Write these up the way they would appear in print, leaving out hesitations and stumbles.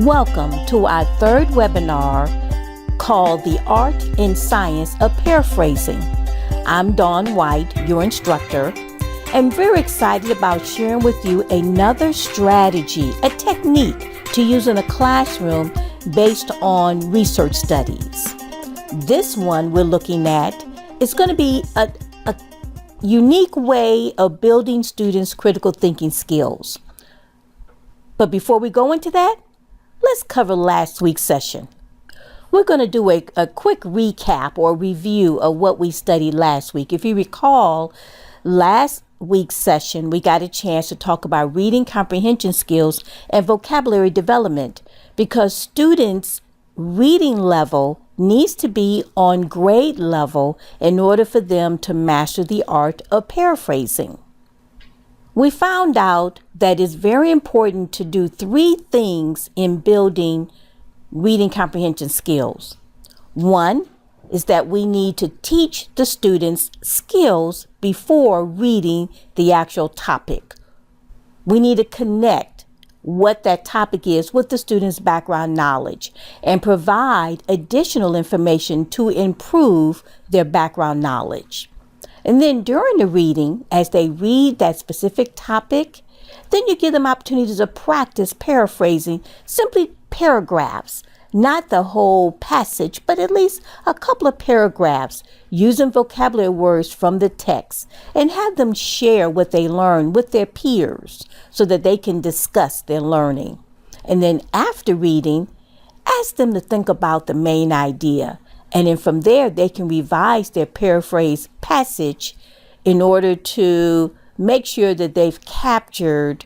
Welcome to our third webinar called The Art and Science of Paraphrasing. I'm Dawn White, your instructor, and very excited about sharing with you another strategy, a technique to use in a classroom based on research studies. This one we're looking at is going to be a unique way of building students' critical thinking skills. But before we go into that, let's cover last week's session. We're going to do a quick recap or review of what we studied last week. If you recall, last week's session, we got a chance to talk about reading comprehension skills and vocabulary development because students' reading level needs to be on grade level in order for them to master the art of paraphrasing. We found out that it's very important to do three things in building reading comprehension skills. One is that we need to teach the students skills before reading the actual topic. We need to connect what that topic is with the student's background knowledge and provide additional information to improve their background knowledge. And then during the reading, as they read that specific topic, then you give them opportunities to practice paraphrasing simply paragraphs, not the whole passage, but at least a couple of paragraphs using vocabulary words from the text and have them share what they learn with their peers so that they can discuss their learning. And then after reading, ask them to think about the main idea. And then from there, they can revise their paraphrase passage in order to make sure that they've captured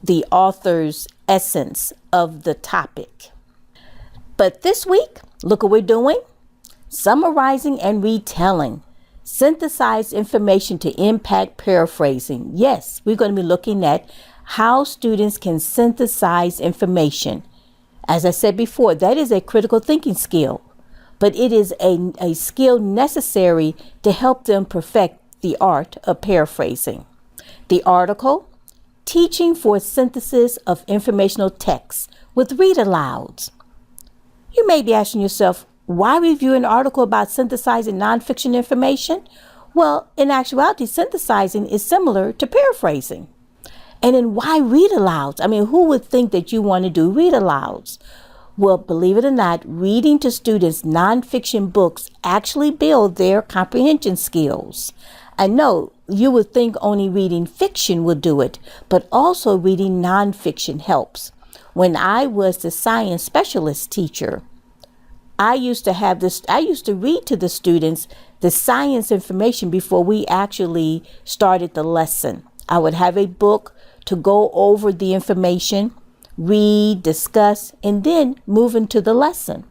the author's essence of the topic. But this week, look what we're doing. Summarizing and retelling. Synthesize information to impact paraphrasing. Yes, we're going to be looking at how students can synthesize information. As I said before, that is a critical thinking skill. But it is a skill necessary to help them perfect the art of paraphrasing. The article, Teaching for Synthesis of Informational Texts with read-alouds. You may be asking yourself, why review an article about synthesizing nonfiction information? Well, in actuality, synthesizing is similar to paraphrasing. And then why read-alouds? I mean, who would think that you want to do read-alouds? Well, believe it or not, reading to students nonfiction books actually build their comprehension skills. I know you would think only reading fiction would do it, but also reading nonfiction helps. When I was the science specialist teacher, I used to read to the students the science information before we actually started the lesson. I would have a book to go over the information, read, discuss, and then move into the lesson.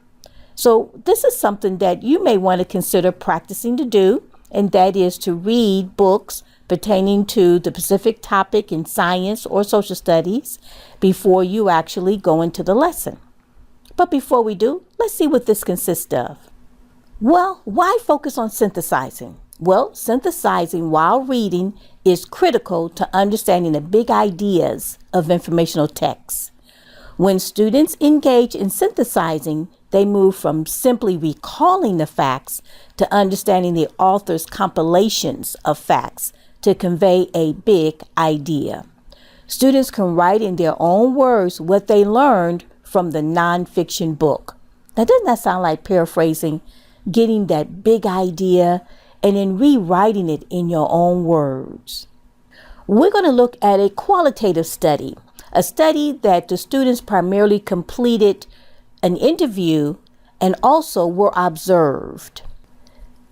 So this is something that you may want to consider practicing to do, and that is to read books pertaining to the specific topic in science or social studies before you actually go into the lesson. But before we do, let's see what this consists of. Well, why focus on synthesizing? Well, synthesizing while reading is critical to understanding the big ideas of informational texts. When students engage in synthesizing, they move from simply recalling the facts to understanding the author's compilations of facts to convey a big idea. Students can write in their own words what they learned from the nonfiction book. Now, doesn't that sound like paraphrasing? Getting that big idea and then rewriting it in your own words. We're going to look at a qualitative study, a study that the students primarily completed an interview and also were observed.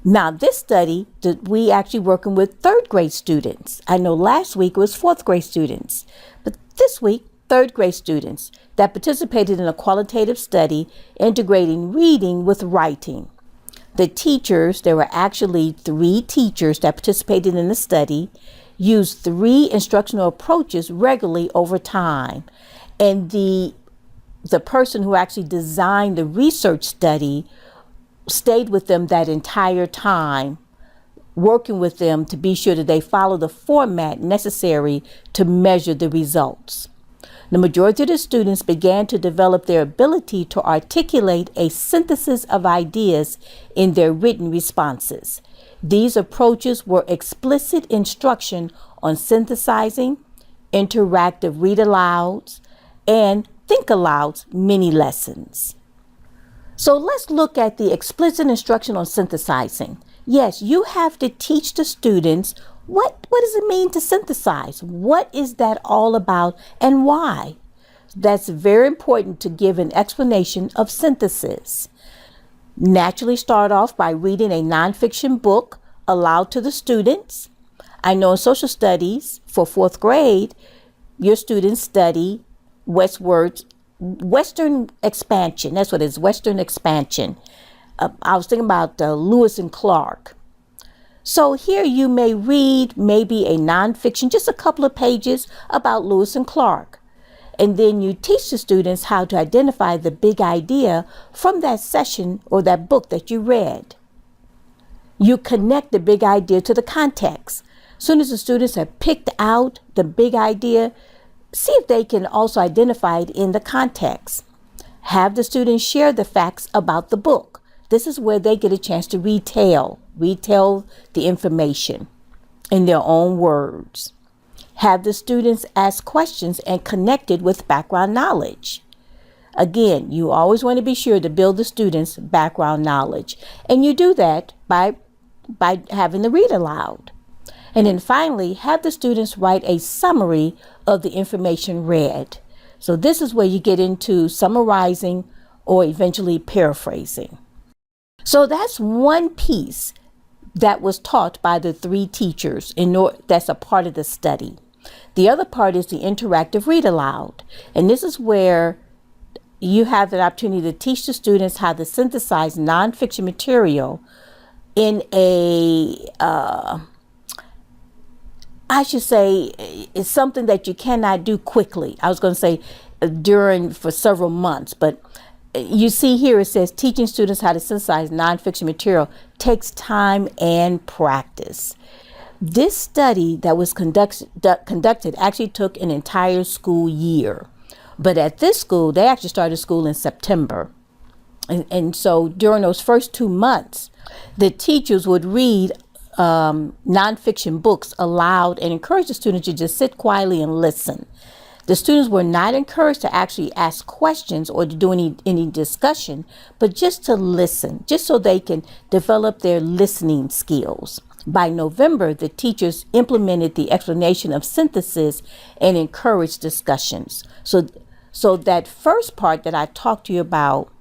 Now, this study, we actually working with third grade students. I know last week was fourth grade students, but this week, third grade students that participated in a qualitative study integrating reading with writing. The teachers, there were actually 3 teachers that participated in the study, used 3 instructional approaches regularly over time. And the person who actually designed the research study stayed with them that entire time, working with them to be sure that they follow the format necessary to measure the results. The majority of the students began to develop their ability to articulate a synthesis of ideas in their written responses. These approaches were explicit instruction on synthesizing, interactive read-alouds, and think-alouds mini lessons. So let's look at the explicit instruction on synthesizing. Yes, you have to teach the students what does it mean to synthesize? What is that all about and why? That's very important to give an explanation of synthesis. Naturally start off by reading a nonfiction book aloud to the students. I know in social studies for 4th grade, your students study Western expansion. That's what it is, Western expansion. I was thinking about Lewis and Clark. So here you may read maybe a nonfiction, just a couple of pages about Lewis and Clark. And then you teach the students how to identify the big idea from that session or that book that you read. You connect the big idea to the context. As soon as the students have picked out the big idea, see if they can also identify it in the context. Have the students share the facts about the book. This is where they get a chance to retell the information in their own words. Have the students ask questions and connect it with background knowledge. Again, you always want to be sure to build the students' background knowledge. And you do that by having the read aloud. And then finally, have the students write a summary of the information read. So this is where you get into summarizing or eventually paraphrasing. So that's one piece that was taught by the 3 teachers that's a part of the study. The other part is the interactive read aloud. And this is where you have the opportunity to teach the students how to synthesize nonfiction material in it's something that you cannot do quickly. I was going to say for several months, but you see here it says teaching students how to synthesize nonfiction material takes time and practice. This study that was conducted actually took an entire school year. But at this school, they actually started school in September. And so during those first 2 months, the teachers would read nonfiction books aloud and encourage the students to just sit quietly and listen. The students were not encouraged to actually ask questions or to do any discussion, but just to listen, just so they can develop their listening skills. By November, the teachers implemented the explanation of synthesis and encouraged discussions. So that first part that I talked to you about,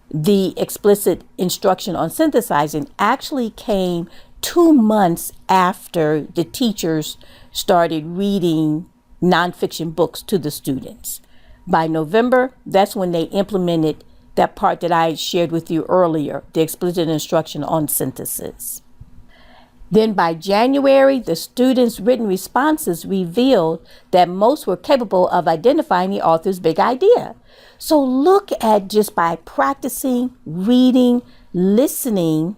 the explicit instruction on synthesizing, actually came 2 months after the teachers started reading nonfiction books to the students. By November, that's when they implemented that part that I shared with you earlier, the explicit instruction on synthesis. Then by January, the students' written responses revealed that most were capable of identifying the author's big idea. So look at just by practicing, reading, listening,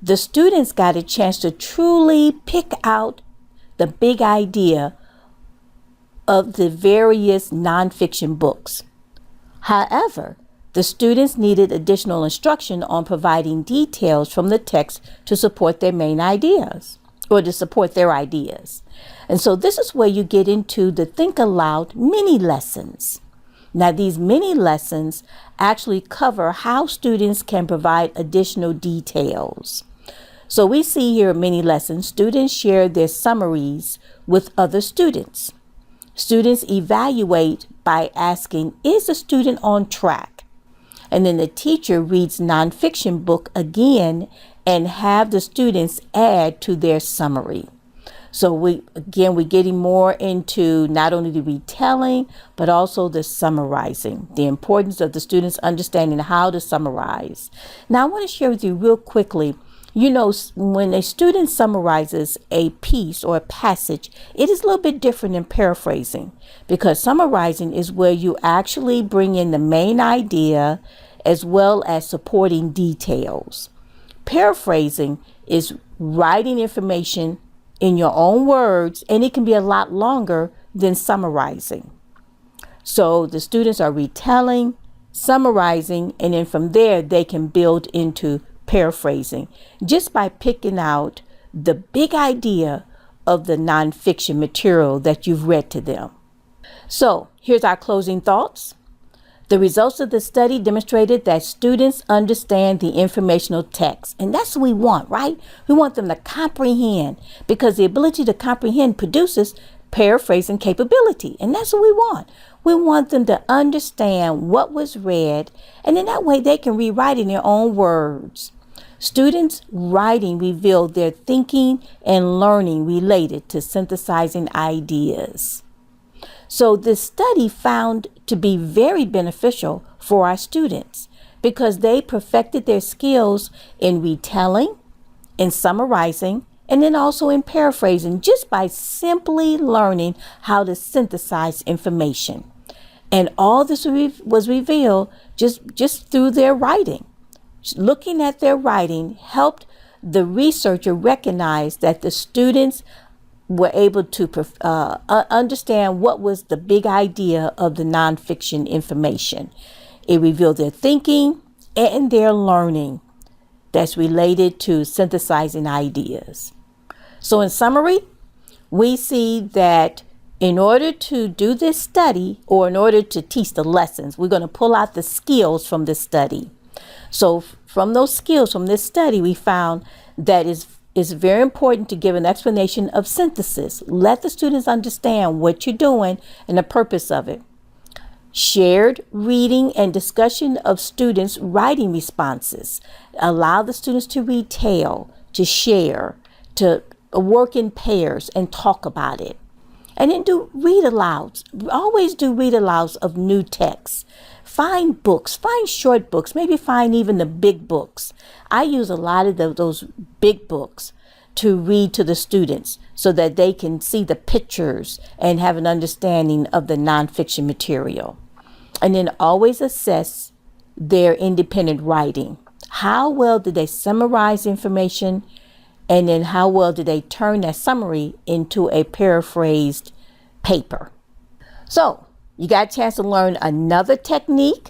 the students got a chance to truly pick out the big idea of the various nonfiction books. However, the students needed additional instruction on providing details from the text to support their main ideas, or to support their ideas. And so this is where you get into the Think Aloud mini lessons. Now, these mini lessons actually cover how students can provide additional details. So we see here mini lessons. Students share their summaries with other students. Students evaluate by asking, is the student on track? And then the teacher reads nonfiction book again and have the students add to their summary. So we're getting more into not only the retelling, but also the summarizing, the importance of the students understanding how to summarize. Now, I want to share with you real quickly, you know, when a student summarizes a piece or a passage, it is a little bit different than paraphrasing, because summarizing is where you actually bring in the main idea as well as supporting details. Paraphrasing is writing information in your own words, and it can be a lot longer than summarizing. So the students are retelling, summarizing, and then from there they can build into paraphrasing just by picking out the big idea of the nonfiction material that you've read to them. So here's our closing thoughts. The results of the study demonstrated that students understand the informational text, and that's what we want, right? We want them to comprehend, because the ability to comprehend produces paraphrasing capability, and that's what we want. We want them to understand what was read, and in that way they can rewrite in their own words. Students' writing revealed their thinking and learning related to synthesizing ideas. So this study found to be very beneficial for our students because they perfected their skills in retelling, in summarizing, and then also in paraphrasing just by simply learning how to synthesize information. And all this was revealed just through their writing. Looking at their writing helped the researcher recognize that the students were able to understand what was the big idea of the nonfiction information. It revealed their thinking and their learning that's related to synthesizing ideas. So in summary, we see that in order to do this study, or in order to teach the lessons, we're going to pull out the skills from this study. So from those skills from this study, we found that it's very important to give an explanation of synthesis. Let the students understand what you're doing and the purpose of it. Shared reading and discussion of students' writing responses. Allow the students to retell, to share, to work in pairs and talk about it. And then do read-alouds. Always do read-alouds of new texts. Find books, find short books, maybe find even the big books. I use a lot of those big books to read to the students so that they can see the pictures and have an understanding of the nonfiction material. And then always assess their independent writing. How well did they summarize information? And then how well did they turn that summary into a paraphrased paper? So you got a chance to learn another technique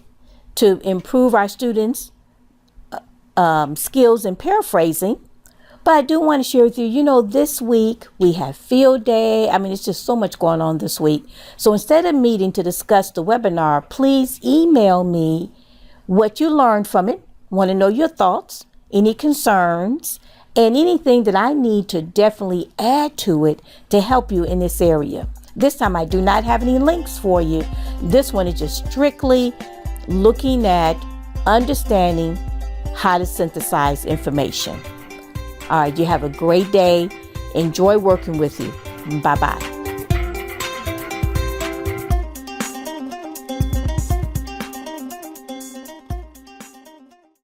to improve our students' skills in paraphrasing. But I do want to share with you, this week we have field day. It's just so much going on this week. So instead of meeting to discuss the webinar, please email me what you learned from it. Want to know your thoughts, any concerns, and anything that I need to definitely add to it to help you in this area. This time I do not have any links for you. This one is just strictly looking at understanding how to synthesize information. All right, you have a great day. Enjoy working with you. Bye-bye.